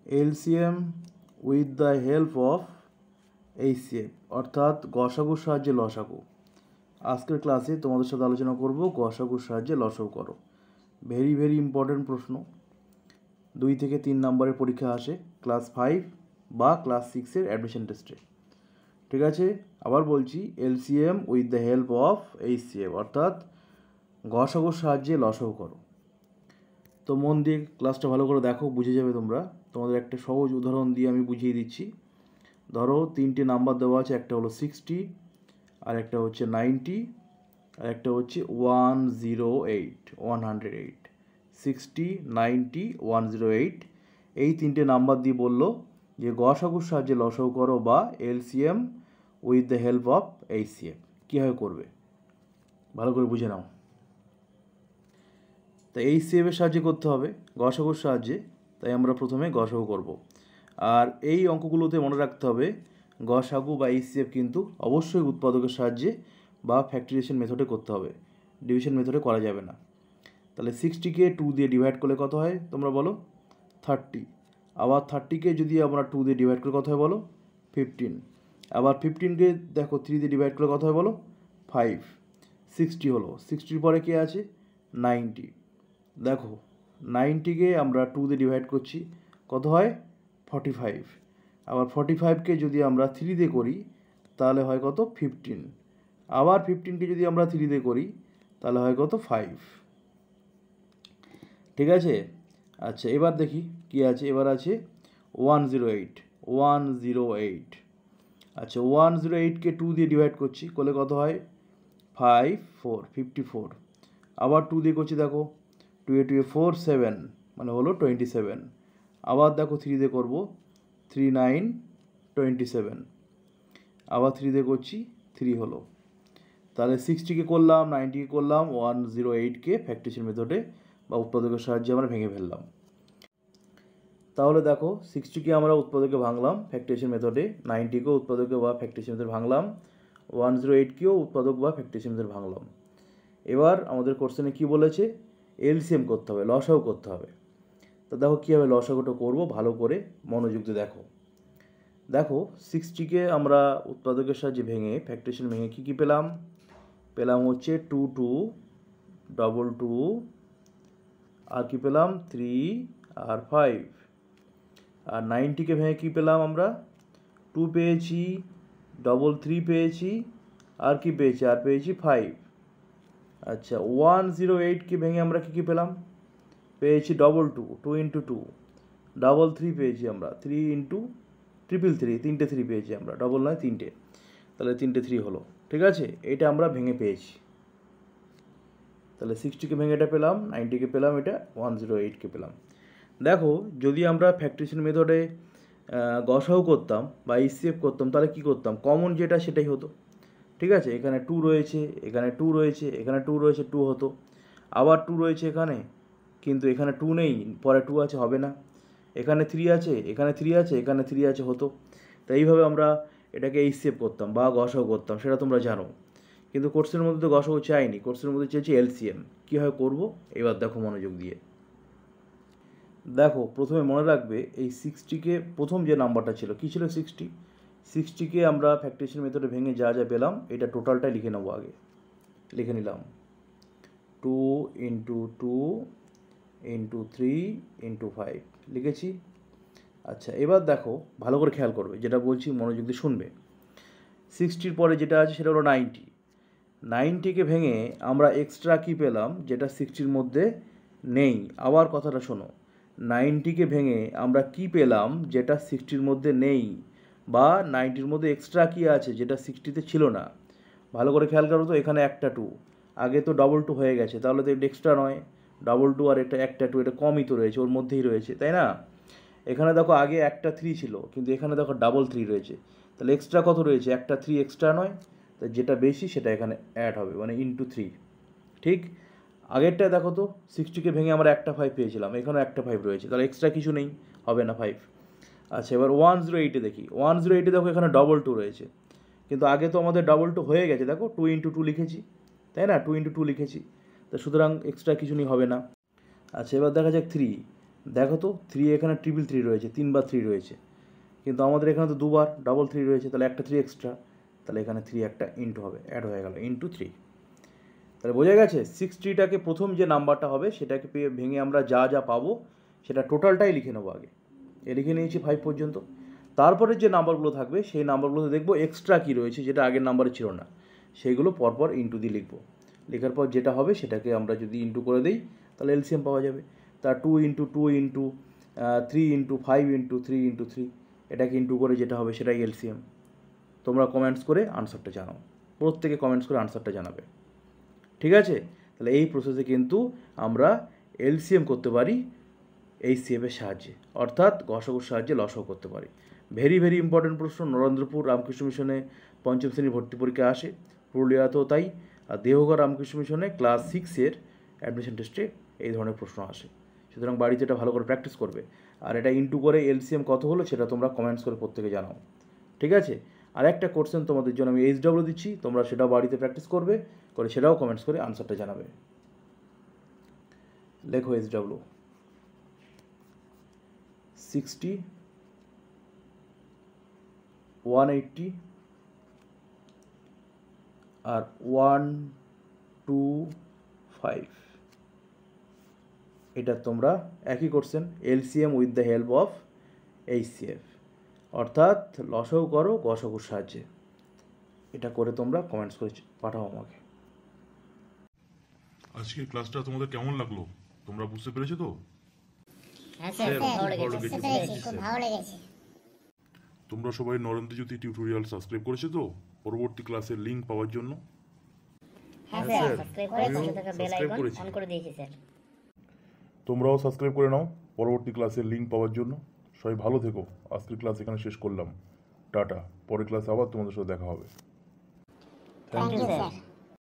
LCM with the help of HCF অর্থাৎ গসাগুর সাহায্যে লসাগু। আজকের ক্লাসে তোমাদের সাথে আলোচনা করব গসাগুর সাহায্যে লসাগু করো। ভেরি ভেরি ইম্পর্টেন্ট প্রশ্ন, 2 থেকে 3 নম্বরের পরীক্ষা আসে ক্লাস 5 বা ক্লাস 6-এর অ্যাডমিশন টেস্টে। ঠিক আছে, আবার বলছি, LCM with the help of HCF অর্থাৎ গসাগুর সাহায্যে লসাগু করো। তো মন দিয়ে ক্লাসটা ভালো করে দেখো, বুঝে যাবে তোমরা। তোমাদের একটা সহজ উদাহরণ দিয়ে আমি বুঝিয়ে দিচ্ছি। ধরো 3টে নাম্বার দেওয়া আছে, একটা হলো 60, আর একটা হচ্ছে 90, আর একটা হচ্ছে 108 60, 90, 108। এই 3টে নাম্বার দিয়ে বললো যে গসাগুর সাহায্যে লসাগু করো বা LCM with the help of HCF। কীভাবে করবে ভালো করে বুঝে নাও। তাই HCF এর সাহায্যে করতে হবে গসাগুর সাহায্যে, তাই আমরা প্রথমে গসাগু করব। আর এই অঙ্কগুলোতে মনে রাখতে হবে গসাগু বা HCF কিন্তু অবশ্যই উৎপাদকের সাহায্যে বা ফ্যাক্টরিয়েশন মেথডে করতে হবে, ডিভিশন মেথডে করা যাবে না। তাহলে 60কে 2 দিয়ে ডিভাইড করলে কত হয় তোমরা বলো? 30। আবার 30কে যদি আমরা 2 দিয়ে ডিভাইড করলে কত হয় বলো? 15। আবার 15কে দেখো 3 দিয়ে ডিভাইড করলে কত হয় বলো? 5। 60 হলো। 60-র পরে কে আছে? 90। দেখো 90কে আমরা 2 দিয়ে ডিভাইড করছি, কত হয়? 45। আবার 45কে যদি আমরা 3 দিয়ে করি তাহলে হয় কত? 15। আবার 15কে যদি আমরা 3 দিয়ে করি তাহলে হয় কত? 5। ঠিক আছে, আচ্ছা এবার দেখি কি আছে। এবার আছে 108। আচ্ছা 108কে 2 দিয়ে ডিভাইড করছি, করলে কত হয়? 54। আবার 2 দিয়ে করছি, দেখো 2 এ 4 7 মানে হলো 27। আবার দেখো 3 দিয়ে করবো, 3 9 27। আবার 3 দিয়ে করছি, 3 হলো। তাহলে 60কে করলাম, 90কে করলাম, 108কে ফ্যাক্টরিয়েশন মেথডে বা উৎপাদকের সাহায্যে আমরা ভেঙে ফেললাম। তাহলে দেখো 60কে আমরা উৎপাদকে ভাঙলাম ফ্যাক্টরিয়েশন মেথডে, 90কেও উৎপাদকে বা ফ্যাক্টরিয়েশন মেথডে ভাঙলাম, 108কেও উৎপাদক বা ফ্যাক্টরিয়েশন মেথডে ভাঙলাম। এবার আমাদের কোশ্চেনে কি বলেছে? LCM করতে হবে, লসাগু করতে হবে। তো দেখো কীভাবে লসাগুটা করবো, ভালো করে মনোযোগ দিয়ে দেখো। দেখো 60কে আমরা উৎপাদকের সাহায্যে ভেঙে ফ্যাক্টরিয়েশন ভেঙে কী পেলাম? পেলাম হচ্ছে 2 2 2 2, আর কি পেলাম? 3 আর 5। আর 90কে ভেঙে কী পেলাম আমরা? 2 পেয়েছি, 3 পেয়েছি, আর কি পেয়েছি? আর পেয়েছি 5। আচ্ছা 108কে ভেঙে আমরা কী পেলাম? পেয়েছি 2 2, 2 × 2, 3 পেয়েছি আমরা, 3 × 3 3, 3টে 3 পেয়েছি আমরা, ডবল নয় 3টে, তাহলে 3টে 3 হলো। ঠিক আছে, এটা আমরা ভেঙে পেয়েছি। তাহলে 60কে ভেঙে এটা পেলাম, 90কে পেলাম, এটা 108কে পেলাম। দেখো যদি আমরা ফ্যাক্টরিয়েশন মেথডে গসাগু করতাম বা HCF করতাম তাহলে কি করতাম? কমন যেটা সেটাই হতো। ঠিক আছে, এখানে 2 রয়েছে, এখানে 2 রয়েছে, এখানে 2 রয়েছে, 2 হতো। আবার 2 রয়েছে এখানে, কিন্তু এখানে 2 নেই, পরে 2 আছে, হবে না। এখানে 3 আছে, এখানে 3 আছে, এখানে 3 আছে, হতো। তো এইভাবে আমরা এটাকে HCF করতাম বা গসাগু করতাম, সেটা তোমরা জানো। কিন্তু কোর্সের মধ্যে তো গসাগু চাইনি, কোর্সের মধ্যে চেয়েছি LCM। কীভাবে করবো এবার দেখো মনোযোগ দিয়ে। দেখো প্রথমে মনে রাখবে এই 60কে প্রথম যে নাম্বারটা ছিল কী ছিল? 60কে আমরা ফ্যাক্টরিয়েশন মেথডে ভেঙে যা যা পেলাম এটা টোটালটাই লিখে নেবো। আগে লিখে নিলাম 2 × 2 × 3 × 5 লিখেছি। আচ্ছা এবার দেখো ভালো করে খেয়াল করবে, যেটা বলছি মনোযোগ দিয়ে শুনবে। 60-র পরে যেটা আছে সেটা হলো 90। 90কে ভেঙে আমরা এক্সট্রা কী পেলাম যেটা 60-র মধ্যে নেই? আবার কথাটা শোনো, 90কে ভেঙে আমরা কি পেলাম যেটা 60-র মধ্যে নেই, বা 90-র মধ্যে এক্সট্রা কী আছে যেটা 60-তে ছিল না? ভালো করে খেয়াল করো তো, এখানে একটা 2, আগে তো 2 হয়ে গেছে, তাহলে তো এটা এক্সট্রা নয়। 2 আর একটা 2, এটা কমই তো রয়েছে, ওর মধ্যেই রয়েছে, তাই না? এখানে দেখো আগে একটা 3 ছিল, কিন্তু এখানে দেখো 3 রয়েছে, তাহলে এক্সট্রা কত রয়েছে? একটা 3 এক্সট্রা নয়, তাই যেটা বেশি সেটা এখানে অ্যাড হবে, মানে × 3। ঠিক, আগেরটায় দেখো তো 60কে ভেঙে আমরা একটা 5 পেয়েছিলাম, এখানেও একটা 5 রয়েছে, তাহলে এক্সট্রা কিছু নেই, হবে না 5। আচ্ছা এবার 108-এ দেখি। 108-এ দেখো এখানে 2 রয়েছে, কিন্তু আগে তো আমাদের 2 হয়ে গেছে, দেখো 2 × 2 লিখেছি, তাই না? 2 × 2 লিখেছি, তো সুতরাং এক্সট্রা কিছু নেই, হবে না। আচ্ছা এবার দেখা যাক 3। দেখো তো 3 এখানে ট্রিপল 3 রয়েছে, 3বার 3 রয়েছে, কিন্তু আমাদের এখানে তো 2বার ডবল 3 রয়েছে, তাহলে একটা 3 এক্সট্রা, তাহলে এখানে 3 একটা ইন্টু হবে, অ্যাড হয়ে গেল ইন্টু 3। তাহলে বোঝা গেছে 60টাকে প্রথম যে নাম্বারটা হবে সেটাকে ভেঙে আমরা যা যা পাবো সেটা টোটালটাই লিখে নেবো আগে। লিখে নিয়েছি 5 পর্যন্ত। তারপরে যে নাম্বারগুলো থাকবে সেই নাম্বারগুলোতে দেখবো এক্সট্রা কী রয়েছে যেটা আগের নাম্বারে ছিল না, সেইগুলো পরপর ইন্টু দিয়ে লিখবো। লেখার পর যেটা হবে সেটাকে আমরা যদি ইন্টু করে দিই তাহলে এলসিএম পাওয়া যাবে। তা 2 into 2 into 3 into 5 into 3 into 3, এটাকে ইন্টু করে যেটা হবে সেটাই এলসিএম। তোমরা কমেন্টস করে আনসারটা জানাও, প্রত্যেকে কমেন্টস করে আনসারটা জানাবে, ঠিক আছে? তাহলে এই প্রসেসে কিন্তু আমরা এলসিএম করতে পারি এইচসিএফের সাহায্যে, অর্থাৎ গসাগুর সাহায্যে লসাগু করতে পারি। ভেরি ভেরি ইম্পর্টেন্ট প্রশ্ন, নরেন্দ্রপুর রামকৃষ্ণ মিশনে 5ম শ্রেণীর ভর্তি পরীক্ষা আসে, পুরুলিয়াতেও তাই, আর দেওঘর রামকৃষ্ণ মিশনে ক্লাস 6-এর অ্যাডমিশন টেস্টে এই ধরনের প্রশ্ন আসে। সুতরাং বাড়িতে এটা ভালো করে প্র্যাকটিস করবে, আর এটা ইন্টু করে এলসিএম কত হলো সেটা তোমরা কমেন্টস করে প্রত্যেকে জানাও, ঠিক আছে? আর একটা কোশ্চেন তোমাদের জন্য আমি এইচডব্লিউ দিচ্ছি, তোমরা সেটাও বাড়িতে প্র্যাকটিস করবে, করে সেটাও কমেন্টস করে আনসারটা জানাবে। লেখো এইচডব্লিউ 60, 180 আর 125, এটা তোমরা একই question, LCM with the help of HCF, অর্থাৎ লসাগু করো গসাগুর সাহায্যে। এটা করে তোমরা কমেন্টস করে পাঠাও আমাকে। আজকের ক্লাসটা তোমাদের কেমন লাগলো? তোমরা বুঝতে পেরেছো তো? হ্যাঁ স্যার, খুব ভালো লেগেছে। তোমরা সবাই নরেন্দ্রজ্যোতি টিউটোরিয়াল সাবস্ক্রাইব করেছো তো পরবর্তী ক্লাসের লিংক পাওয়ার জন্য? হ্যাঁ স্যার, সাবস্ক্রাইব করে পাশে থাকা বেল আইকন অন করে দিয়েছি স্যার। তোমরাও সাবস্ক্রাইব করে নাও পরবর্তী ক্লাসের লিংক পাওয়ার জন্য। সবাই ভালো থেকো। আজকের ক্লাস এখানে শেষ করলাম। টাটা। পরের ক্লাসে আবার তোমাদের সাথে দেখা হবে। Thank you sir.